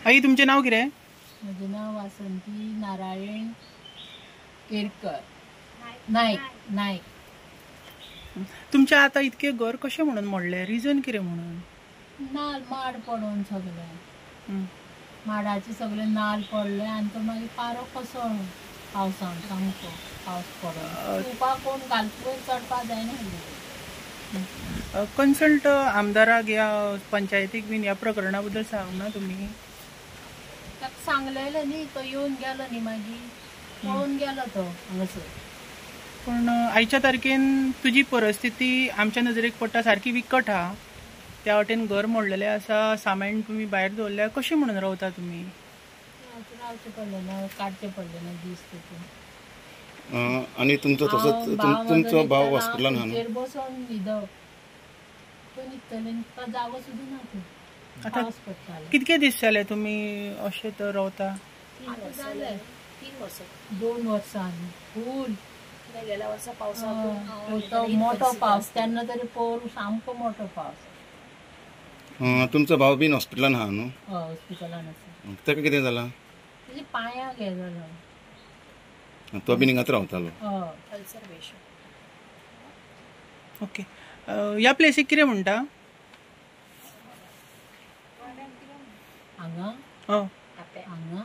आई तुमचें नाव कितें? म्हजें नाव वासंती नारायण केरकर नायक नायक. तुमचें आतां इतकें घर कशें म्हणून मोडलें? रिजन कितें म्हणून? नाल माड पडून सगळे हं. माडाचे सगळे नाल पडले आनी तो मागीर पारो कोसळ्ळो पावसान सामको पावस पडून उपाक कोण घालपा चडपा जायना. कन्सल्ट आमदाराक या पंचायतीक बीन ह्या प्रकरणा बद्दल सांगना तुमी? ताका सांगलेलें न्ही, तो येवन गेलो न्ही मागीर पळोवन गेलो तो हांगासर. पूण आयच्या तारखेन तुजी परिस्थिती आमच्या नजरेक पडटा सारकी विकट आहा. त्या वाटेन घर मोडलेलें आसा, सामान तुमी भायर दवरल्या, कशें म्हणून रावता तुमी? रावचें पडलें ना, काडचें पडलें ना दीस तेतून. आणि तुमचो तसोच तुमचो भाव हॉस्पिटलान आहा न्हू? बसोन न्हिदप तो न्हिदतले तो जागो सुद्दां ना तो. आतां पावस पडटालो. कितके दीस जाले तुमी अशें तर रावता? आतां जाले 2 वर्सां फूल. गेल्या वर्सा पावसाक तो मोठो पावस तेन्ना तरी पळोवन सामको मोठो पावस. तुमचो भाव बीन हॉस्पिटलान आहा न्हू? हॉस्पिटलान आसा. ताका कितें जालां? तेजे पांयाक हें जालो. तो बीन हिंगाच रावतालो? कन्सर्वेशन. ओके. ह्या प्लेसीक कितें म्हणटा? हांगा हांगा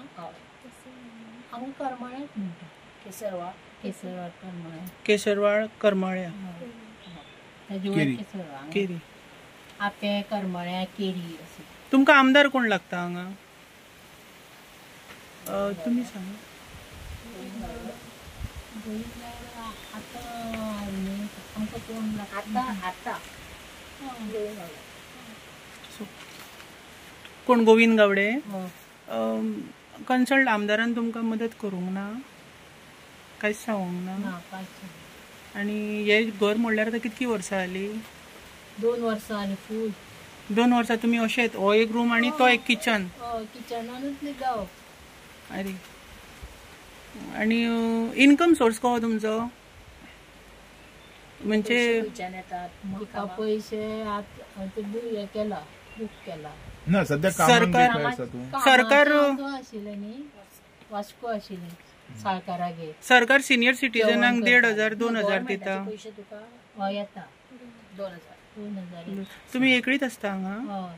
हांगा करमळ्याच म्हणटा. केसरवाळ करमळ्या. केसरवाळ करमळ्या ताजे वयर केसरवाळ केरी आपे करमळ्या केरी अशें. तुमकां आमदार कोण लागता हांगा? तुमी सांगा. आतां आमकां कोण आतां कोण गोविंद गावडे? कन्सल्ट आमदारान तुमकां मदत करूंक ना? कांयच सांगूंक ना? आनी हे घर मोडल्यार आतां कितकी वर्सां जाली? 2 वर्सां आनी फूल. 2 वर्सां तुमी अशेंच हो एक रूम आनी तो एक किचन? किचनानूच न्हिदप. अरे. आनी इनकम सोर्स कसो तुमचो? म्हणजे म्हाका पयशे हे केला बूक केला ना सध्या सरकार आशिल्लें न्ही वास्को आशिल्लें साळकारागे. सरकार सिनियर सिटीजनांक 1,500 2,000 दिता. हय येता 2,000. तुमी एकलीच आसता हांगा? हय.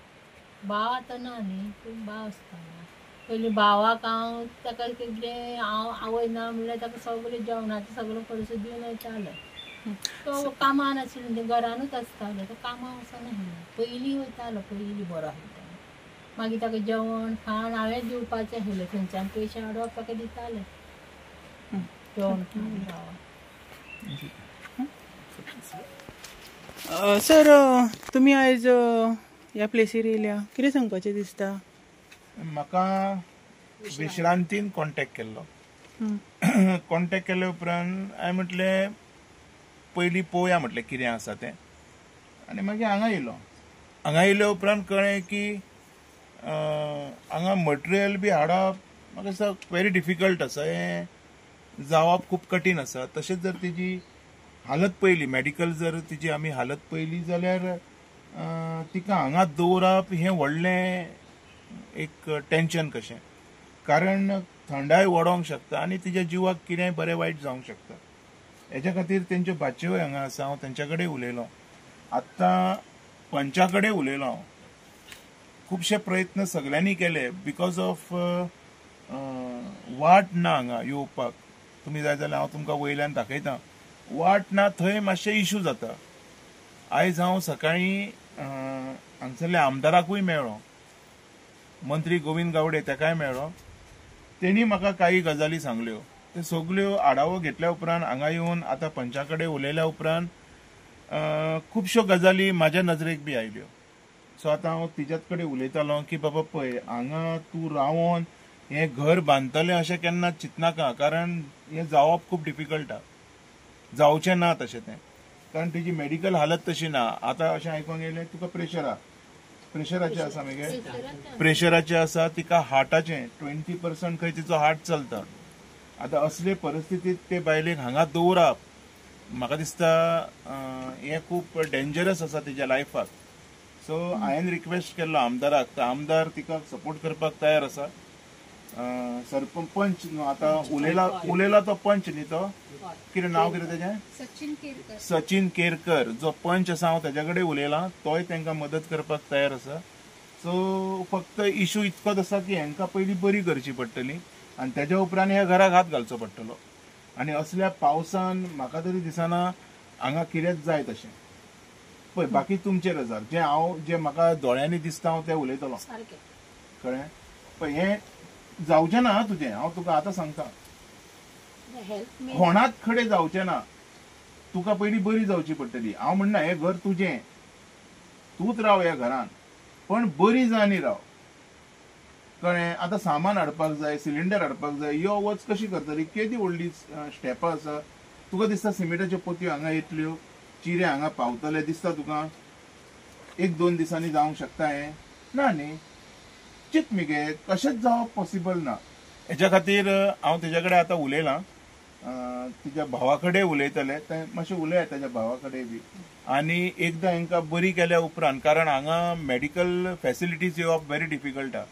भाव आतां ना न्ही पूण भाव आसता हांगा. पयलीं भावाक हांव ताका कितें हांव आवय ना म्हणल्यार ताका सगळें जेवणाचो सगळो खर्च दिवन वयतालें. तो कामान आशिल्लो न्ही घरानूच आसतालो तो कामाक वचनासलो. पयलीं वयतालो पयलीं बरो आसतालो. मागीर ताका जेवण खाण हांवें दिवपाचें आसलें थंयच्यान पयशे हाडप ताका दितालें जेवण खाण भावाक. सर तुमी आयज ह्या प्लेसीर येयल्या कितें सांगपाचें दिसता? म्हाका विश्रांतीन कॉन्टॅक्ट केल्लो. कॉन्टॅक्ट केल्या उपरांत हांवें म्हटलें पयलीं पळोवया म्हटलें कितें आसा तें. आनी मागीर हांगा येयलो. हांगा येयल्या उपरांत कळ्ळें की हांगा मटेरियल बी हाडप म्हाका दिसता व्हेरी डिफिकल्ट आसा. हें जावप खूब कठीण आसा. तशेंच जर तेजी हालत पयली मेडिकल जर तिची आमी हालत पयली जाल्यार तिका हांगा दवरप हें व्हडलें एक टेन्शन कशें. कारण थंडाय वडोंक शकता आनी तिच्या जिवाक कितेंय बरें वायट जावंक शकता. हेच्या खातीर तेंच्यो भाच्योय हांगा आसा. हांव तेंच्या कडेन उलयलो. आतां पंचा कडेन उलयलो हांव. खुबशे प्रयत्न सगळ्यांनी केले बिकॉज ऑफ वाट ना हांगा येवपाक. तुमी जाय जाल्यार हांव तुमकां वयल्यान दाखयतां. वाट ना थंय मातशे इशू जाता. आयज हांव सकाळीं हांगसरल्या आमदाराकूय मेळ्ळो. मंत्री गोविंद गावडे ताकाय मेळ्ळो. तेणी म्हाका काही गजाली सांगल्यो. ते सगल्यो आढावो घेतल्या उपरांत हांगा येवन आतां पंचा कडेन उलयल्या उपरांत खुबश्यो गजाली म्हाज्या नजरेक बी आयल्यो. सो आतां हांव तिच्याच कडेन उलयतालो की बाबा पळय हांगा तूं रावन हें घर बांदतलें अशें केन्ना चिंतनाका. कारण हें जावप खूब डिफिकल्ट आहा. जावचें ना तशें तें. कारण तिची मेडिकल हालत तशी ना. आतां अशें आयकोंक येयलें तुका प्रेशराचें आसा मगे प्रेशराचें आसा. तिका हार्टाचें 20% खंय तिचो हार्ट चलता. आतां असले परिस्थितींत ते बायलेक हांगा दवरप म्हाका दिसता हें खूब डेंजरस आसा तिच्या लायफाक. सो हांवें रिक्वेस्ट केल्लो आमदाराक, तर आमदार तिका सपोर्ट करपाक तयार आसा. सरपंच न्हू आतां उलयला तो पंच न्ही, तो कितें नांव कितें तेजें, सचिन केरकर जो पंच आसा, हांव तेज्या कडेन उलयलां, तोय तांकां मदत करपाक तयार आसा. सो फक्त इशू इतकोच आसा की हांकां पयलीं बरी करची पडटली आनी तेज्या उपरांत ह्या घराक हात घालचो पडटलो. आनी असल्या पावसान म्हाका तरी दिसना हांगा कितेंच जाय तशें. पळय बाकी तुमचेर आसा, जें म्हाका दोळ्यांनी दिसता हांव तें उलयतलों, सारकें. कळ्ळें. पळय हें जावचें ना तुजें, हांव तुका आतां सांगता, हेल्प मी कोणाच कडेन जावचें ना. तुका पयलीं बरी जावची पडटली. हांव म्हणना हें घर तुजें, तूंच राव ह्या घरान, पण बरी जा आनी राव, कळ्ळें. आतां सामान हाडपाक जाय, सिलिंडर हाडपाक जाय, यो वच कशी करतली, केदी व्हडली स्टेपां आसा. तुका दिसता सिमेंटाच्यो पोतयो हांगा येतल्यो, चिरे हांगा पावतले दिसता तुका? 1-2 दिसांनी जावंक शकता हें? ना न्ही. चिंत मगे, कशेंच जावप पॉसिबल ना. हेच्या खातीर हांव तेज्या कडेन आतां उलयलां, तुज्या भावा कडेन उलयतले, तें मातशें उलयात तेज्या भावा कडेन बी, आनी एकदां हांकां बरी केल्या उपरांत, कारण हांगा मेडिकल फॅसिलिटीज येवप व्हेरी डिफिकल्ट आहा.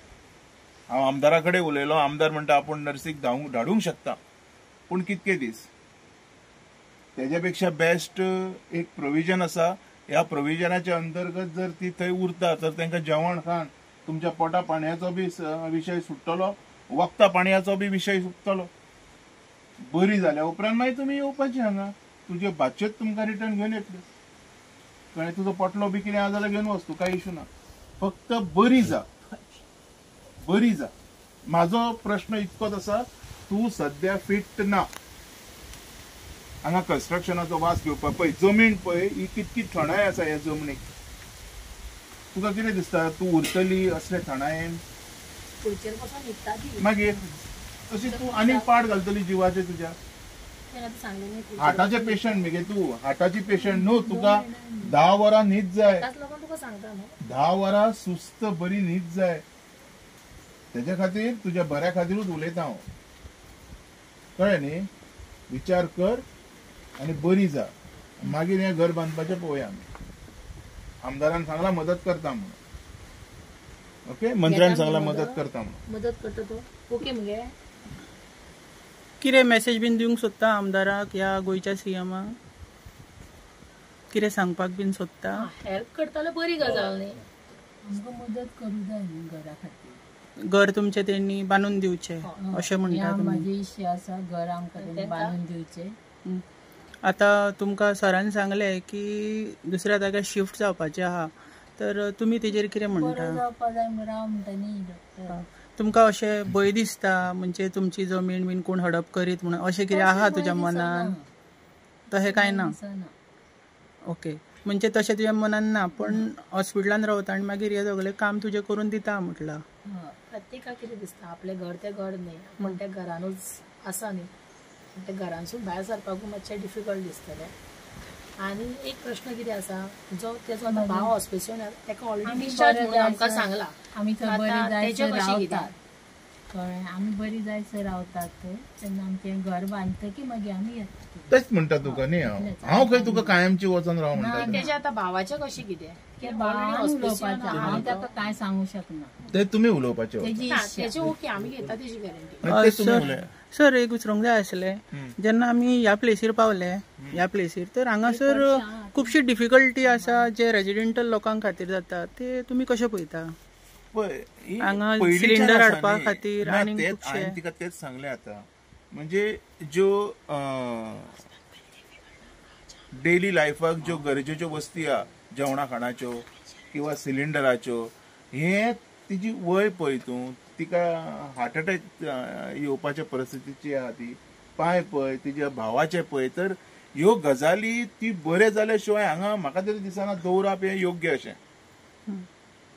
हांव आमदारा कडेन उलयलो, आमदार म्हणटा आपूण नर्सीक धाडूंक शकता, पूण कितके दीस. तेज्या पेक्षा बेस्ट एक प्रोविजन आसा. ह्या प्रोविजनाच्या अंतर्गत जर ती थंय उरता तर तांकां जेवण खाण, तुमच्या पोटा पाणयाचो बी विशय सुट्टलो, वखदां पाणयाचो बी विशय सुट्टलो. बरी जाल्या उपरांत मागीर तुमी येवपाची हांगा, तुजे भाचेच तुमकां रिटर्न घेवन येतले, कळ्ळें. तुजो पोटलो बी कितें आहा जाल्यार घेवन वच, तुका इशू ना. फक्त बरी जा, बरी जा. म्हाजो प्रश्न इतकोच आसा, तूं सद्या फिट ना. हांगा कन्स्ट्रक्शनाचो वास घेवपाक पळय, जमीन पळय ही कितकी थंडाय आसा ह्या जमनीक. तुका कितें दिसता तूं उरतली असले थंडायेन? पुढचेर पासून निघता ती मागीर तशी तूं आनीक पाड घालतली जिवाचे तुज्या. तें आतां सांगलें न्ही पुढचेर हार्टाचे पेशंट मगे तूं, हार्टाची पेशंट न्हू. तुका 10 वरां न्हीद जाय, ताकाच लागून तुका सांगता न्हू. 10 वरां सुस्त बरी न्हीद जाय. तेज्या खातीर तुज्या बऱ्या खातीरूच उलयता हांव, कळ्ळें न्ही. विचार कर आनी बरी जा. मागीर हें घर बांदपाचें पळोवया आमी. आमदारान सांगला मदत करता म्हणून, ओके. मंत्र्यान सांगला मदत करता म्हणून. मदत करता तो ओके मगे. कितें मेसेज बीन दिवंक सोदता आमदाराक या गोंयच्या सीएमाक? कितें सांगपाक बीन सोदता? हेल्प करता जाल्यार बरी गजाल न्ही. आमकां मदत करूंक जाय न्ही घरा खातीर. घर तुमचें तेणी बांदून दिवचें अशें म्हणटा तुमी? म्हाजी इच्छा आसा, घर आमकां तेणी बांदून दिवचें. आतां तुमकां सरान सांगलें की दुसऱ्या जाग्यार शिफ्ट जावपाचें आहा, तर तुमी तेजेर कितें म्हणटा? बरें जावपा जाय राव म्हणटा न्ही डॉक्टर. तुमकां अशें भंय दिसता म्हणजे तुमची जमीन बीन कोण हडप करीत म्हणून अशें कितें आहा तुज्या मनान? तशें कांय ना. ओके, म्हणजे तशें तुज्या मनान ना, पण हॉस्पिटलान रावता आनी मागीर हे सगळें काम तुजें करून दिता म्हटलां. प्रत्येकाक कितें दिसता आपलें घर तें घर न्ही, पण त्या घरानूच आसा न्ही, त्या घरानसून भायर सरपाकूय मातशें डिफिकल्ट दिसतलें. आनी एक प्रश्न कितें आसा, जो तेजो आतां भाव हॉस्पिटलान ताका ऑलरेडी डिस्चार्ज म्हणून आमकां सांगला. आमी थंय बरी आतां जायसर तेजें कशें कितें? रावतात, कळ्ळें. आमी बरी जायसर रावतात थंय, तेन्ना आमचें घर बांदतकी मागीर आमी येता. तेच म्हणटा तुका न्ही हांव खंय तुका कायमची वचोन राव म्हणटा. तेजें आतां भावाचें कशें कितें? उलोवपाचें हांव ताका कांय सांगूंक शकना. ते तुमी उलोवपाचें. तेजें ओके आमी घेता तेजी गॅरंटी. सर एक विचारूंक जाय आसलें, जेन्ना आमी ह्या प्लेसीर पावले, ह्या प्लेसीर तर हांगासर खुबशी डिफिकल्टी आसा जे रेजिडेंटल लोकांक खातीर जाता, ते तुमी कशें पळयता? हांगा सिलिंडर हाडपा खातीर आनी हांवें तिका तेच सांगलें आतां, म्हणजे ज्यो डेली लायफाक ज्यो गरजेच्यो वस्ती आहा, जेवणा खाणाच्यो किंवा सिलिंडराच्यो, हे तिची वय पळय तूं, तिका हार्ट अटॅक येवपाच्या परिस्थितीची आहा ती, पांय पळय, तिच्या भावाचे पळय, तर ह्यो गजाली ती बरे जाल्या शिवाय हांगा म्हाका तरी दिसना दवरप हें योग्य अशें,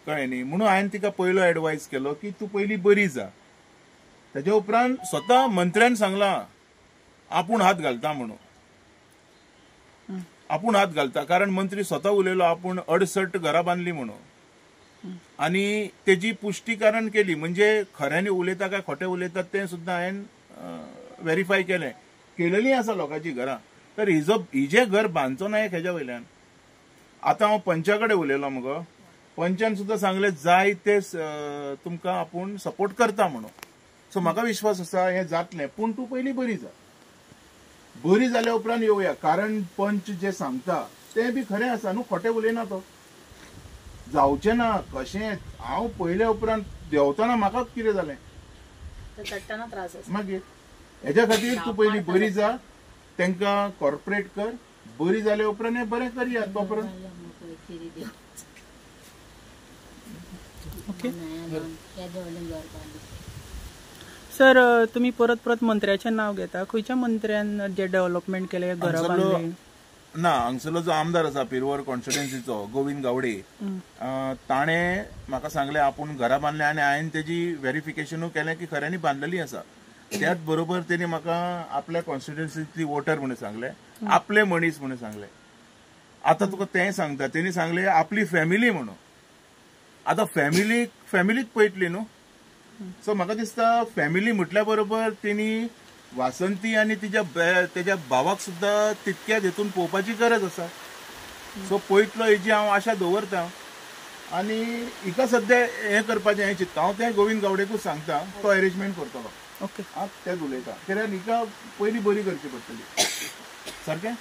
कळ्ळें न्ही. म्हणून हांवें तिका पयलो एडवायस केलो की तूं पयलीं बरी जा. तेज्या उपरांत स्वता मंत्र्यान सांगलां आपूण हात घालता म्हणून, आपूण हात घालता, कारण मंत्री स्वता उलयलो आपूण 68 घरां बांदली म्हणून, आनी तेजी पुष्टीकरण केली, म्हणजे खऱ्यांनी उलयता काय खोटें उलयतात तें सुद्दां हांवें व्हेरीफाय केलेलीं आसा लोकांची घरां. तर हिजें घर बांदचो ना एक हेज्या वयल्यान. आतां हांव पंचा कडेन उलयलो मगो, पंचान सुद्धा सांगले जाय ते तुमकां आपूण सपोर्ट करता म्हणून. सो म्हाका विश्वास आसा हें जातलें, पूण तूं पयलीं बरी जा. बरी जाल्या उपरांत येवया, कारण पंच जे सांगता तें बी खरें आसा न्हू, खोटें उलयना तो. जावचें ना कशें. हांव पयल्या उपरांत देंवतना म्हाकाच कितें जालें चडटना त्रास आसा. मागीर हेच्या खातीर तूं पयलीं बरी जा, तांकां कॉर्पोरेट कर. बरी जाल्या उपरांत हें बरें करया तोपर्यंत. ओके सर, तुम्ही परत परत मंत्र्याचें नाव घेता. खंयच्या मंत्र्यान जे डेव्हलपमेंट केले, घरा बांधली? ना, हांगसरलो जो आमदार आसा पिरवोर कॉन्स्टिट्युएन्सीचो गोविंद गावडे, ताणें म्हाका सांगलें आपूण घरा बांदलें आनी हांवें तेजी व्हेरिफिकेशनूय केलें की खऱ्यांनी बांदलेली आसा. त्याच बरोबर तेणी म्हाका आपल्या कॉन्स्टिट्युएन्सींतली वोटर म्हणून सांगलें, आपले मनीस म्हणून सांगलें. आतां तुका तें सांगता, तेणी सांगलें आपली फॅमिली म्हणून. आतां फॅमिलीक पळयतली न्हू. सो म्हाका दिसता फॅमिली म्हटल्या बरोबर तेणी वासंती आनी तेज्या भावाक सुद्धा तितक्याच हेतून पळोवपाची गरज आसा. सो पळयतलो हेजी हांव आशा दवरतां आनी हिका सद्या हें करपाचें हें चिंतता. हांव तें गोविंद गावडेकूच सांगता, तो अरेंजमेंट करतलो. ओके, तेच उलयता, कित्याक हिका पयलीं बरी करची पडटली. सारकें.